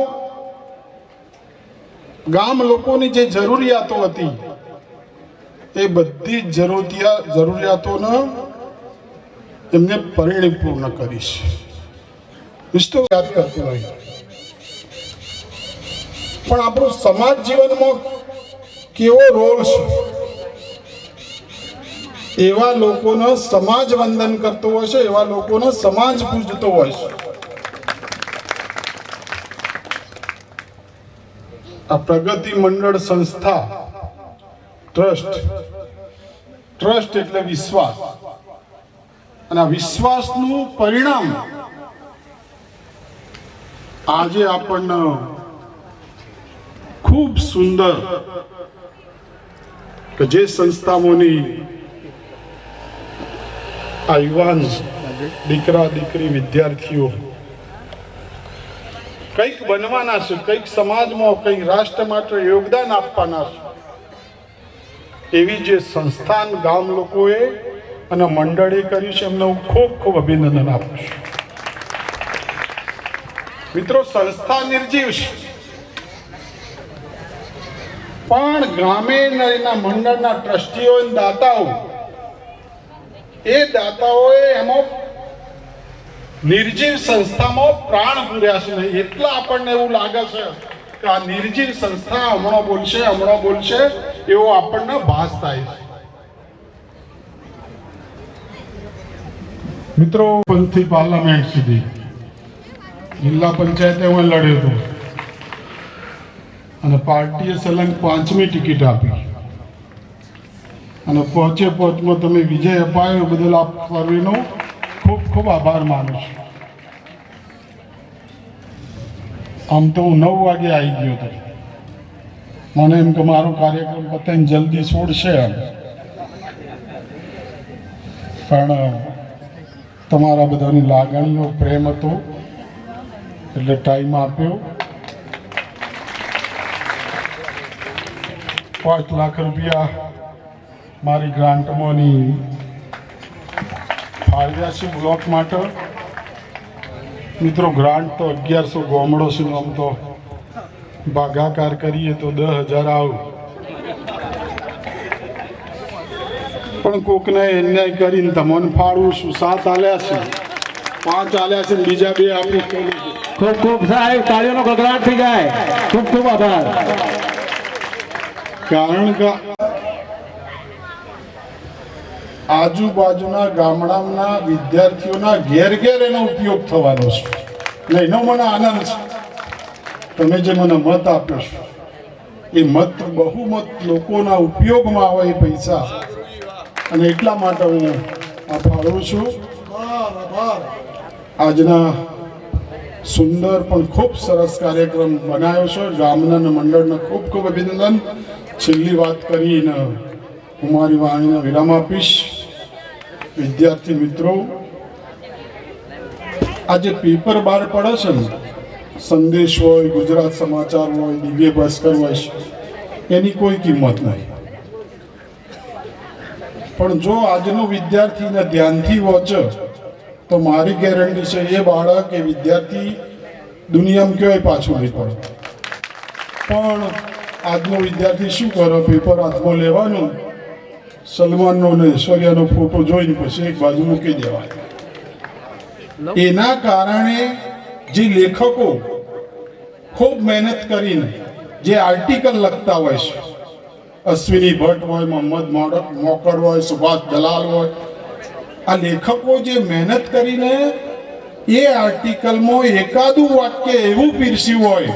ગામ લોકોની જે જરૂરિયાતો હતી એ બધી જરૂરિયાતોને એમને પરિપૂર્ણ કરીશ. વિસ્તો યાદ કરતું હોય પણ આપણો સમાજ જીવનમાં કેવો રોલ છે, એવા લોકોને સમાજ વંદન કરતો હોય છે, એવા લોકોને સમાજ પૂજતો હોય છે. આ પ્રગતિ મંડળ સંસ્થા ટ્રસ્ટ એટલે વિશ્વાસ, અને આ વિશ્વાસનું પરિણામ આજે આપણને खूब सुंदर कि जे संस्थाओं आ युवान दीकरा दीकरी विद्यार्थियों कईक बनवाना छे, कईक समाज में कईक राष्ट्र माटे योगदान आपवाना छे, एवी जे संस्थान गाम लोकोए अने मंडळे कर्युं छे एमने हुं खूब खूब अभिनंदन आपुं छुं. मित्रों, संस्था निर्जीव छे પણ ગામે એના મંડળના ટ્રસ્ટીઓ અને દાતાઓ એ દાતાઓએ એમાં નિર્જીવ સંસ્થામાં પ્રાણ પૂર્યા છે. એટલા આપણને એવું લાગે છે કે આ નિર્જીવ સંસ્થા હમણાં બોલશે એવો આપણને ભાસ થાય છે. મિત્રો, પંથી પાર્લામેન્ટ સુધી જિલ્લા પંચાયતે હું લડ્યો હતો અને પાર્ટીએ સલંગ 5મી ટિકિટ આપી અને પહોંચમાં તમે વિજય અપાયો બદલ આપ સર્વેનો ખૂબ ખૂબ ખૂબ આભાર માનું છું. આમ તો હું 9 વાગે આવી ગયો હતો. મને એમ કે મારો કાર્યક્રમ પતાઈને જલ્દી છોડશે એમ, પણ તમારા બધાની લાગણીઓ પ્રેમ હતો એટલે ટાઈમ આપ્યો. 5 લાખ રૂપિયા મારી ગ્રાન્ટમાંની ફાળવ્યા છે બ્લોક માટે. મિત્રો ગ્રાન્ટ તો 1100 ગોમડો છે, આમ તો ભાગાકાર કરીએ તો 10,000 આવું, પણ કોકને અન્યાય કરીને તમને ફાળવું શું. 7 આલ્યા છે, 5 આલ્યા છે, બીજા 2 આપી. ખૂબ ખૂબ સાહેબ, તાળીઓનો ગગડાટ થઈ જાય. ખૂબ ખૂબ આભાર. કારણ કે આજુબાજુના ગામડાના વિદ્યાર્થીઓના ઘેર ઘેર એનો ઉપયોગ થવાનો છે. એટલે એનો મને આનંદ છે. તમે જે મને મત આપ્યો છો એ મત બહુમત લોકોના ઉપયોગમાં આવે એ પૈસા, અને એટલા માટે હું આ ફાળવું છું. આજના સુંદર પણ ખૂબ સરસ કાર્યક્રમ બનાવ્યો છે. ગામના અને મંડળને ખૂબ ખૂબ અભિનંદન. છેલ્લી વાત કરીને હું મારી વાણીને વિરામ આપીશ. વિદ્યાર્થી મિત્રો, આજે પેપર બહાર પડે છે ને, સંદેશ હોય, ગુજરાત સમાચાર હોય, દિવ્ય ભાસ્કર હોય, એની કોઈ કિંમત નહીં. પણ જો આજનો વિદ્યાર્થીને ધ્યાનથી વાંચે તો મારી ગેરંટી છે એ બાળક એ વિદ્યાર્થી દુનિયામાં ક્યાંય પાછું નહીં પડે. પણ આજનો વિદ્યાર્થી શું કરે? પેપર હાથમાં લેવાનું, સલમાનનો અને ઐશ્વર્યાનો ફોટો જોઈને પછી એક બાજુ મૂકી દેવાય. એના કારણે જે લેખકો ખૂબ મહેનત કરીને જે આર્ટિકલ લખતા હોય છે, અશ્વિની ભટ્ટ હોય, મોહમ્મદ મોકડ હોય, સુભાષ દલાલ હોય, આ લેખકો જે મહેનત કરીને એ આર્ટિકલમાં એકાદું વાક્ય એવું પીરસ્યું હોય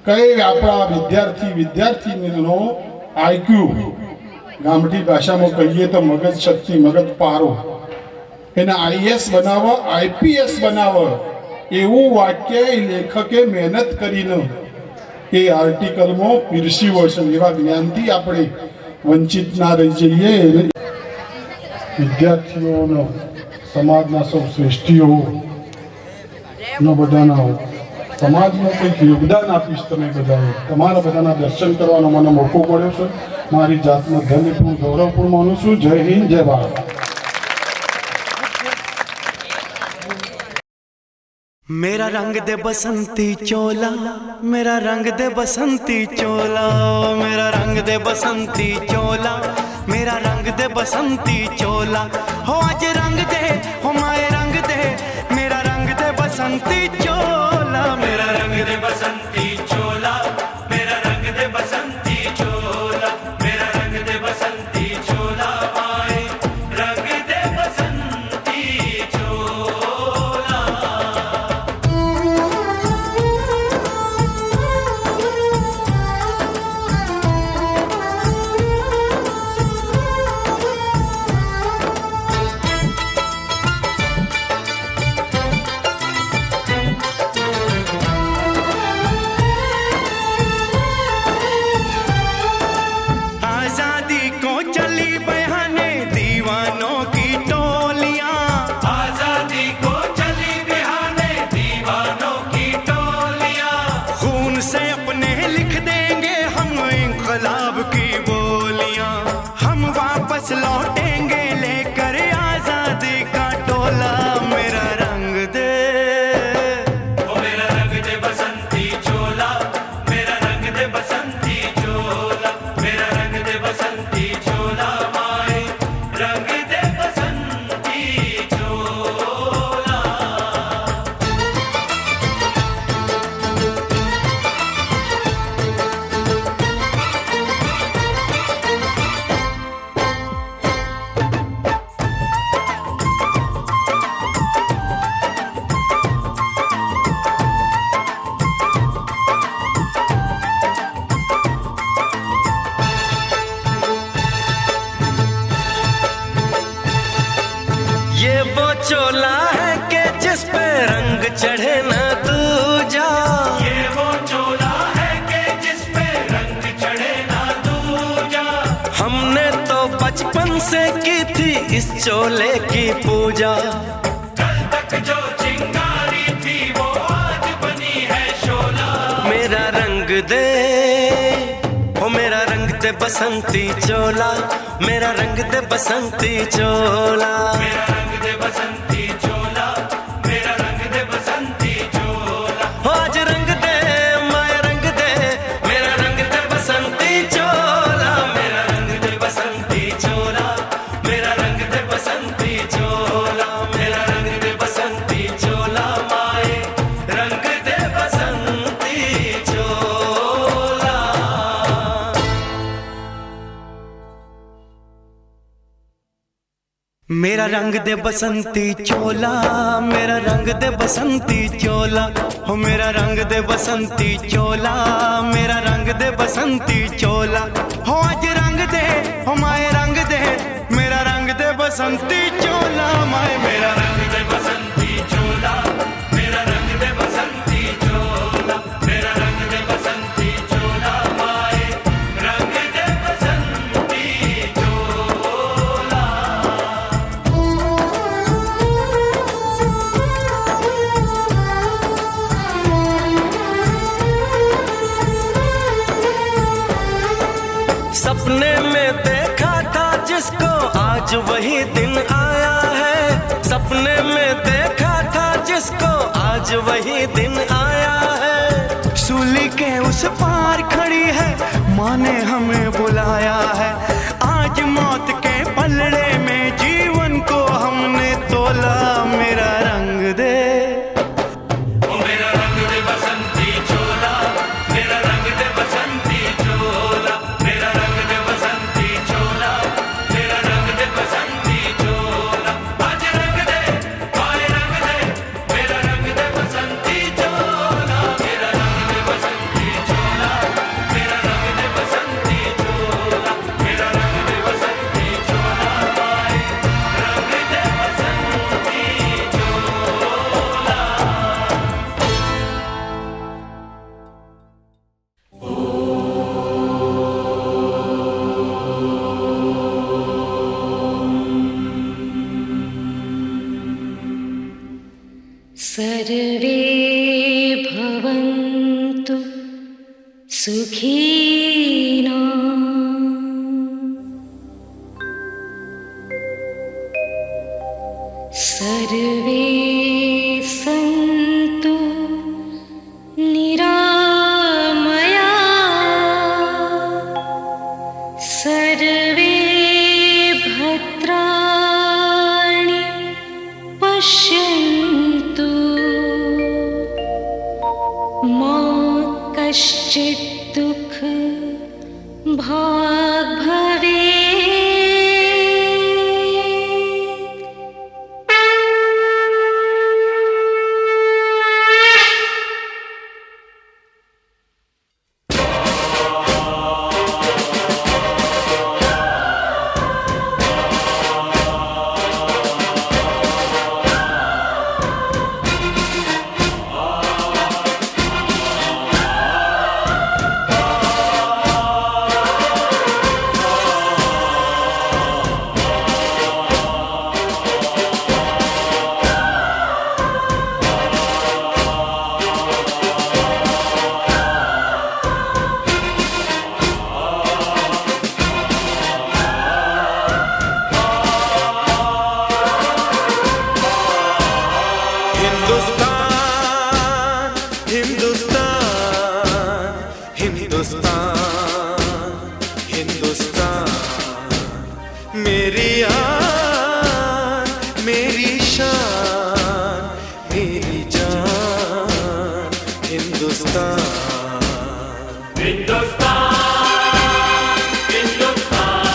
કે આપણા વિદ્યાર્થીનો આઈક્યુ, ગામઠી ભાષામાં કહીએ તો મગજ શક્તિ, મગજ પારો, એને આઈએસ બનાવે, આઈપીએસ બનાવે એવું વાક્ય એ લેખકે મહેનત કરીને એ આર્ટિકલમાં પીરસ્યું હોય છે. એવા જ્ઞાનથી આપણે વંચિત ના રહી જઈએ. વિદ્યાર્થીઓનો, સમાજના સૌ શ્રેષ્ઠીઓ બધાના સમાજમાં કંઈક યોગદાન આપીશ. તમે બધાએ તમારા બધાના દર્શન કરવાનો મને મોકો મળ્યો છે. મારી જાતમાં ધન્યપૂર્ણ, ગૌરવપૂર્ણ માનું છું. જય હિન્દ, જય ભારત. मेरा रंग दे बसंती चोला, मेरा रंग दे बसंती चोला, मेरा रंग दे बसंती चोला, मेरा रंग दे बसंती चोला. हो आज रंग दे, हो माए रंग दे, मेरा रंग दे बसंती चोला, मेरा रंग दे बसंती चोला, मेरा रंग दे बसंती चोला, मेरा रंग दे बसंती चोला, माए रंग दे बसंती चोला. चोला है कि जिस पे रंग चढ़े न दूजा। ये वो चोला है कि जिस पे रंग चढ़े ना दूजा। हमने तो बचपन से की थी इस चोले की पूजा। कल तक जो चिंगारी थी वो आज बनी है शोला। मेरा रंग दे, ओ मेरा रंग दे बसंती चोला, मेरा रंग दे बसंती चोला। मेरा रंग दे बसंती चोला, मेरा रंग दे बसंती चोला। हो आज रंग दे माए रंग दे, मेरा रंग दे बसंती चोला, मेरा रंग दे बसंती चोला, मेरा रंग दे बसंती चोला, मेरा रंग दे बसंती चोला, माए रंग दे बसंती चोला। मेरा रंग दे बसंती चोला, मेरा रंग दे बसंती चोला, हो मेरा रंग दे बसंती चोला, मेरा रंग दे बसंती चोला। हो आज रंग दे, हो माए रंग दे, मेरा रंग दे बसंती चोला, माए मेरा रंग दे बसंती चोला, मेरा रंग दे बसंती चोला, मेरा रंग दे बसंती चोला, माए रंग दे बसंती चोला। सपने में देखा था जिसको आज वही दिन आया है। सपने में देखा था जिसको आज वही दिन आया है। सूली के उस पार खड़ी है, माँ ने हमें बुलाया है। आज मौत के पलड़े में जीवन को हमने तोला। मेरा रंग दे, ओ मेरा रंग दे बसंती चोला, मेरा रंग दे बसंती चोला, मेरा रंग दे बसंती चोला, मेरा रंग दे बसंती चोला। आज रंग दे माए रंग दे, मेरा रंग दे बसंती चोला, मेरा रंग दे बसंती चोला, मेरा रंग दे बसंती चोला, मेरा रंग दे बसंती चोला, माए रंग दे बसंती चोला। सर्वे भवन्तु सुखिनो सर्वे सन्तु निरामया सर्वे भद्राणि पश्यन्तु मा कश्चित् दुःख भाग् भवेत्। मेरी आन, मेरी शान, मेरी जान, हिंदुस्तान। हिंदुस्तान, हिंदुस्तान,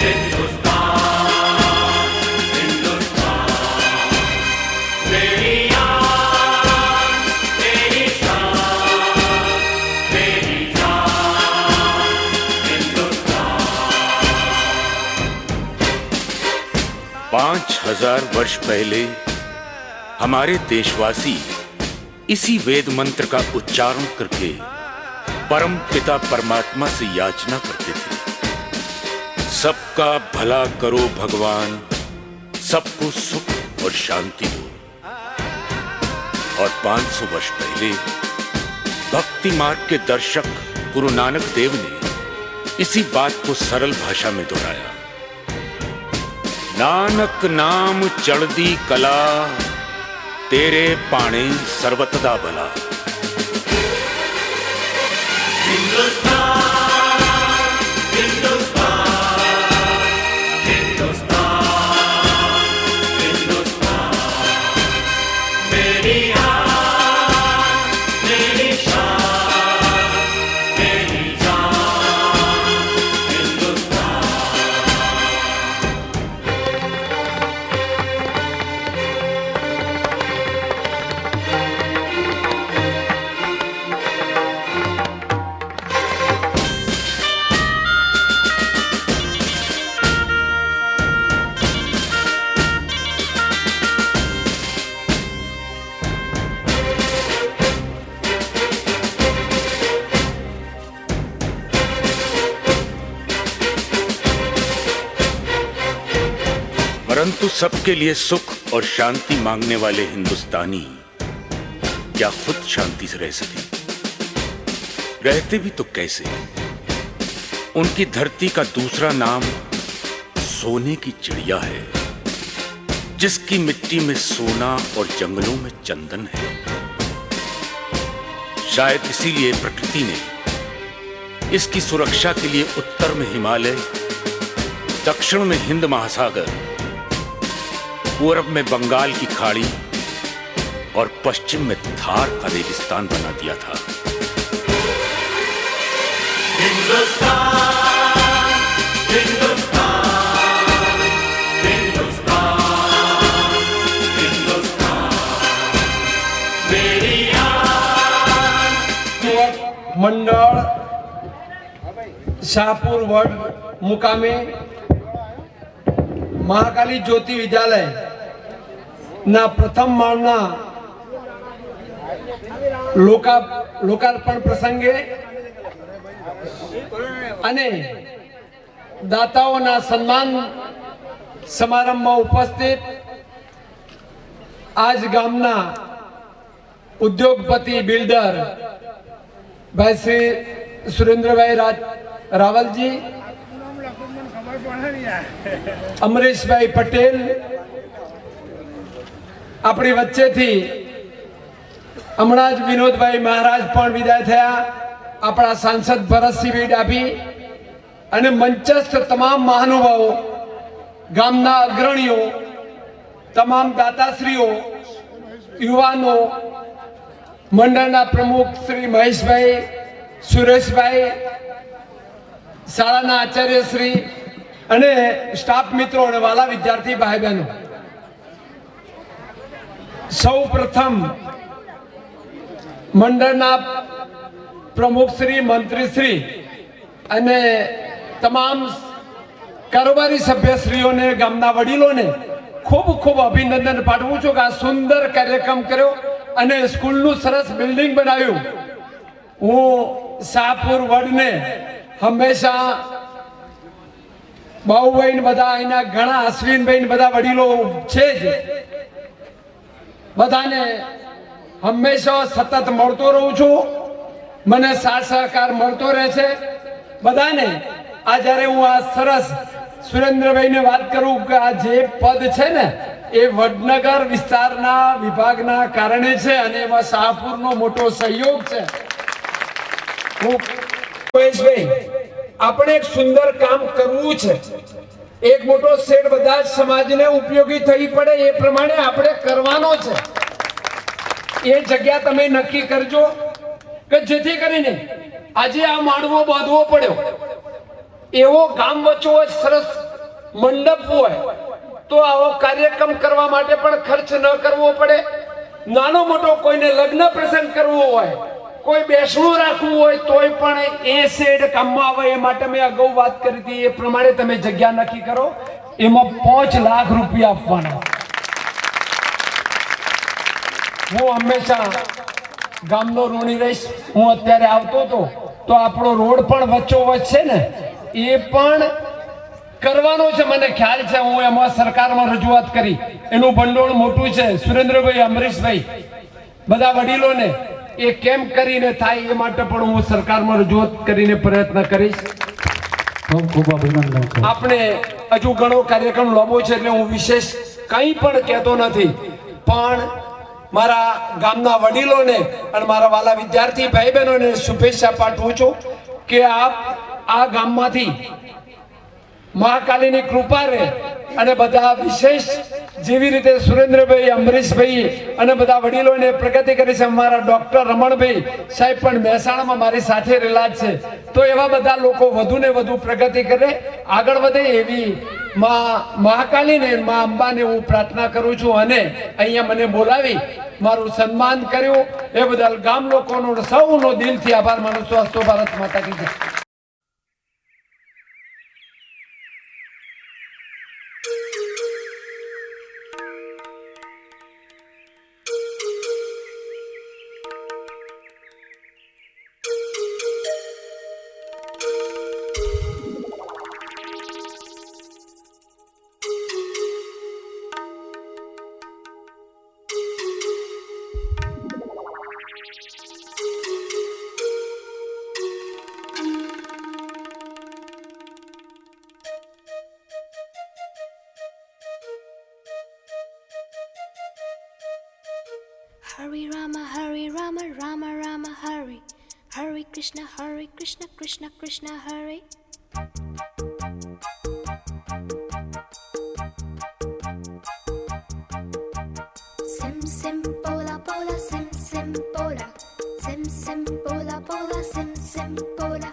हिंदुस्तान, हिंदुस्तान। मेरी आन, मेरी शान, मेरी जान, हिंदुस्तान। 5000 1000 वर्ष पहले हमारे देशवासी इसी वेद मंत्र का उच्चारण करके परम पिता परमात्मा से याचना करते थे, सबका भला करो भगवान, सबको सुख और शांति दो। और 500 वर्ष पहले भक्ति मार्ग के दर्शक गुरु नानक देव ने इसी बात को सरल भाषा में दोहराया। नानक नाम चढ़दी कला, तेरे पाणे सर्वतदा भला। परंतु सबके लिए सुख और शांति मांगने वाले हिंदुस्तानी क्या खुद शांति से रह सके? रहते भी तो कैसे? उनकी धरती का दूसरा नाम सोने की चिड़िया है, जिसकी मिट्टी में सोना और जंगलों में चंदन है। शायद इसीलिए प्रकृति ने इसकी सुरक्षा के लिए उत्तर में हिमालय, दक्षिण में हिंद महासागर, पूर्व में बंगाल की खाड़ी और पश्चिम में थार का रेगिस्तान बना दिया था। मंडल शाहपुर वड मुकामे महाकाली ज्योति विद्यालय ना प्रथम माळना लोकार्पण प्रसंगे અને દાતાઓના સન્માન સમારંભમાં ઉપસ્થિત આજ ગામના ઉદ્યોગપતિ બિલ્ડર ભાઈ શ્રી સુરેન્દ્રભાઈ રાવલજી, અમરીશભાઈ પટેલ, આપણી વચ્ચેથી હમણાં જ વિનોદભાઈ મહારાજ પણ વિદાય થયા, આપણા સાંસદ ભરતસિંહભાઈ ડાભી અને મંચસ્થ તમામ મહાનુભાવો, ગામના અગ્રણીઓ, તમામ દાતાશ્રીઓ, યુવાનો, મંડળના પ્રમુખ શ્રી મહેશભાઈ, સુરેશભાઈ, શાળાના આચાર્યશ્રી અને સ્ટાફ મિત્રો અને વાલા વિદ્યાર્થી ભાઈ બહેનો, સૌ પ્રથમ મંડળના પ્રમુખશ્રી, મંત્રીશ્રી અને તમામ કારોબારી સભ્યશ્રીઓને, ગામના વડીલોને ખૂબ ખૂબ અભિનંદન પાઠવું છું કે આ સુંદર કાર્યક્રમ કર્યો અને સ્કૂલનું સરસ બિલ્ડિંગ બનાવ્યું. હું શાહપુર વડને હંમેશા બાહુભાઈ ને બધા અહીંના ઘણા અશ્વિનભાઈ ને બધા વડીલો છે જ, બધાને હંમેશા સતત મળતો રહું છું, મને સાથ સહકાર મળતો રહે છે બધાને. આ જ્યારે હું આ સરસ સુરેન્દ્રભાઈને વાત કરું કે આ જે પદ છે ને એ વડનગર વિસ્તારના વિભાગના કારણે છે અને એમાં શાહપુરનો મોટો સહયોગ છે. આપણે એક સુંદર કામ કરવું છે, એક મોટો શેડ બધા જ સમાજને ઉપયોગી થઈ પડે એ પ્રમાણે આપણે કરવાનો છે. એ જગ્યા તમે નક્કી કરજો કે જેથી કરીને આજે આ માંડવો બાંધવો પડ્યો, એવો ગામ વચ્ચે સરસ મંડપ હોય તો આવો કાર્યક્રમ કરવા માટે પણ ખર્ચ ન કરવો પડે. નાનો મોટો કોઈને લગ્ન પ્રસંગ કરવો હોય, કોઈ બેસણું રાખવું હોય તોય પણ એ શેડ કામમાં આવે. એ માટે મેં અગાઉ વાત કરી હતી એ પ્રમાણે તમે જગ્યા નક્કી કરો. એમાં 5 લાખ રૂપિયા આપવાના. હું હંમેશા ગામનો ઋણી રહીશ. હું અત્યારે આવતો હતો તો આપણો રોડ પણ વચ્ચોવચ્ચ છે ને, એ પણ કરવાનો છે. મને ખ્યાલ છે, હું એમાં સરકારમાં રજૂઆત કરી. એનું ભંડોળ મોટું છે. સુરેન્દ્રભાઈ, અમરીશભાઈ, બધા વડીલોને એ કેમ કરીને થાય એ માટે પણ હું સરકારમાં રજૂઆત કરીને પ્રયત્ન કરીશ. ખૂબ ખૂબ અભિનંદન છે. આપણે હજુ ઘણો કાર્યક્રમ લાંબો છે એટલે હું વિશેષ કંઈ પણ કહેતો નથી, પણ મારા ગામના વડીલોને અને મારા વાલા વિદ્યાર્થી ભાઈ બહેનોને શુભેચ્છા પાઠવું છું કે આપ આ ગામમાંથી મહાકાલીની કૃપા રહે અને બધા વિશેષ જેવી રીતે સુરેન્દ્રભાઈ, અમરીશભાઈ અને બધા વડીલોને પ્રગતિ કરી છે. અમારા ડૉક્ટર રમણભાઈ સાહેબ પણ મહેસાણામાં મારી સાથે રહેલા જ છે. તો એવા બધા લોકો વધુ ને વધુ પ્રગતિ કરે, આગળ વધે એવી મહાકાલીને, મા અંબાને હું પ્રાર્થના કરું છું. અને અહીંયા મને બોલાવી મારું સન્માન કર્યું એ બદલ ગામ લોકોનો સૌનો દિલથી આભાર માનું છું. અસ્તો ભારત માતા કી જય. Hare Rama, Rama Rama, Hare. Hare Krishna, Krishna Krishna, Hare. Sim sim pola pola, sim sim pola. Sim sim pola pola, sim sim pola.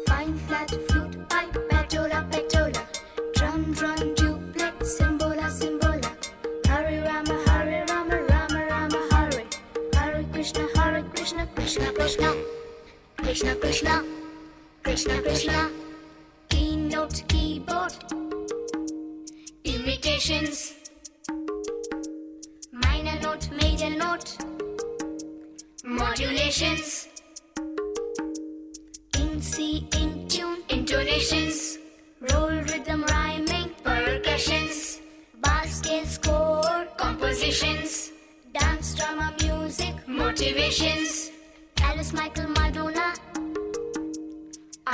Fine flat flute, pipe, petola petola. Drum drum duplex, simbola simbola. Hare Rama, Rama Rama, Hare. Hare Krishna, Krishna Krishna. Krishna Krishna, Krishna Krishna. Keynote, keyboard. Imitations. Minor note, major note. Modulations. In C, in tune, intonations. Roll, rhythm, rhyming, percussions. Bass, scale, score, compositions. Dance, drama, music, motivations. Alice, Michael, Madonna.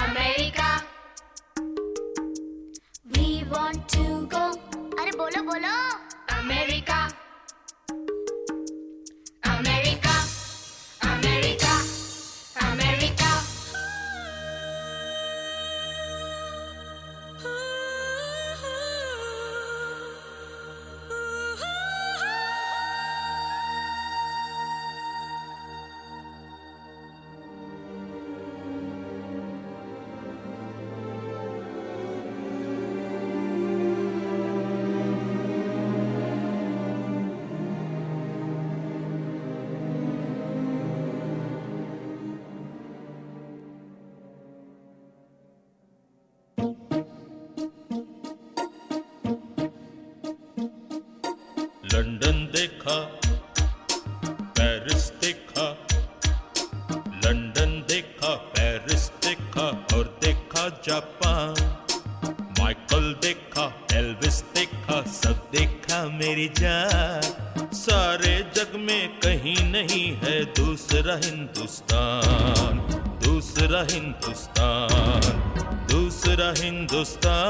America. We want to go. Arre bolo bolo. America. America. America. America. London देखा, Paris देखा, London देखा, Paris देखा और देखा Japan. Michael देखा, Elvis देखा, सब देखा मेरी जान. सारे जग में कहीं नहीं है दूसरा हिंदुस्तान, दूसरा हिंदुस्तान, दूसरा हिंदुस्तान.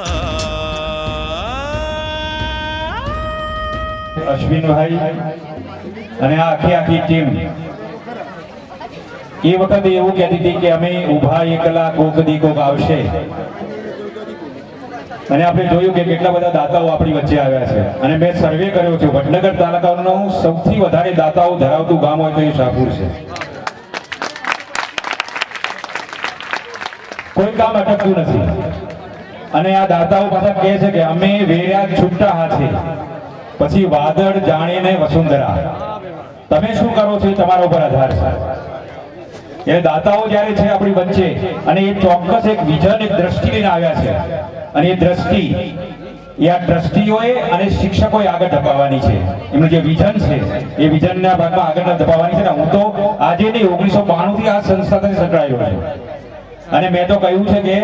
અશ્વિનભાઈ અને આ આખી ટીમ એ વખતે એવું કહેતી હતી કે અમે ઊભા એકલા કોક દી કોક આવશે, અને આપણે જોયું કે કેટલા બધા દાતાઓ આપણી વચ્ચે આવ્યા છે. અને મેં સર્વે કર્યો છે, વડનગર તાલુકાનું સૌથી વધારે દાતાઓ ધરાવતું ગામ હોય તો એ શાહપુર છે. કોઈ કામ અટકતું નથી. અને આ દાતાઓ પાછા કહે છે કે અમે વેર્યા છૂટા હાથે, પછી વાદળ જાણીને વસુંધરા. તમે શું કરો છો તમારા ઉપર આધાર છે. એ દાતાઓ જ્યારે છે આપણી વચ્ચે, અને એ ચોક્કસ એક વિઝન, એક દ્રષ્ટિ લઈને આવ્યા છે. અને એ દ્રષ્ટિ એ આ ટ્રસ્ટીઓએ અને શિક્ષકોએ આગળ ધપાવવાની છે. એમનું જે વિઝન છે એ વિઝનના ભાગમાં આગળ ધપાવવાની છે ને હું તો આજે નહીં 1992 થી આ સંસ્થા સાથે સંકળાયેલો છું અને મેં તો કહ્યું છે કે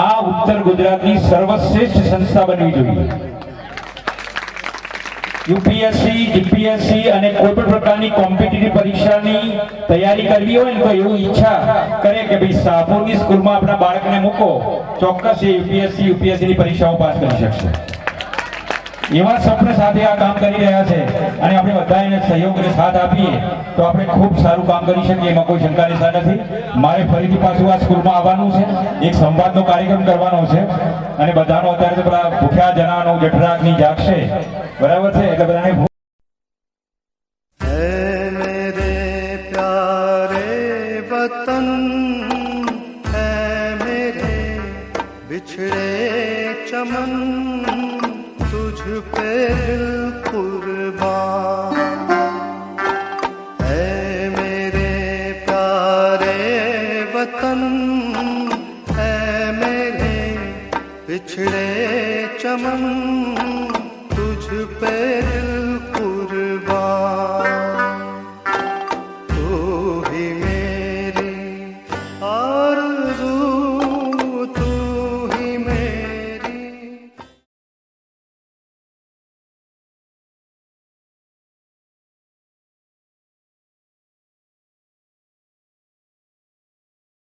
આ ઉત્તર ગુજરાતની સર્વશ્રેષ્ઠ સંસ્થા બનવી જોઈએ. યુપીએસસી, જીપીએસસી અને કોઈ પણ પ્રકારની કોમ્પિટિટિવ પરીક્ષાની તૈયારી કરવી હોય ને તો એવું ઈચ્છા કરે કે ભાઈ શાહપુરની સ્કૂલમાં આપણા બાળકને મૂકો, ચોક્કસ એ યુપીએસસી ની પરીક્ષાઓ પાસ કરી શકશે. એવા સપને સાથે આ કામ કરી રહ્યા છે અને આપણે બધા એને સહયોગ અને સાથ આપીએ તો આપણે ખૂબ સારું કામ કરી શકીએ, એમાં કોઈ શંકા નિશા નથી. મારે ફરીથી પાછું આ સ્કૂલમાં આવવાનું છે, એક સંવાદનો કાર્યક્રમ કરવાનો છે અને બધાનો અત્યારે તો પેલા ભૂખ્યા જણાનો જઠરાગની જાગશે, બરાબર છે, એટલે બધાને मेरे प्यारे वतन है मेरे बिछड़े चमन तुझ पे दिल कुर्बान है मेरे प्यारे वतन है मेरे बिछड़े चमन तुझ पे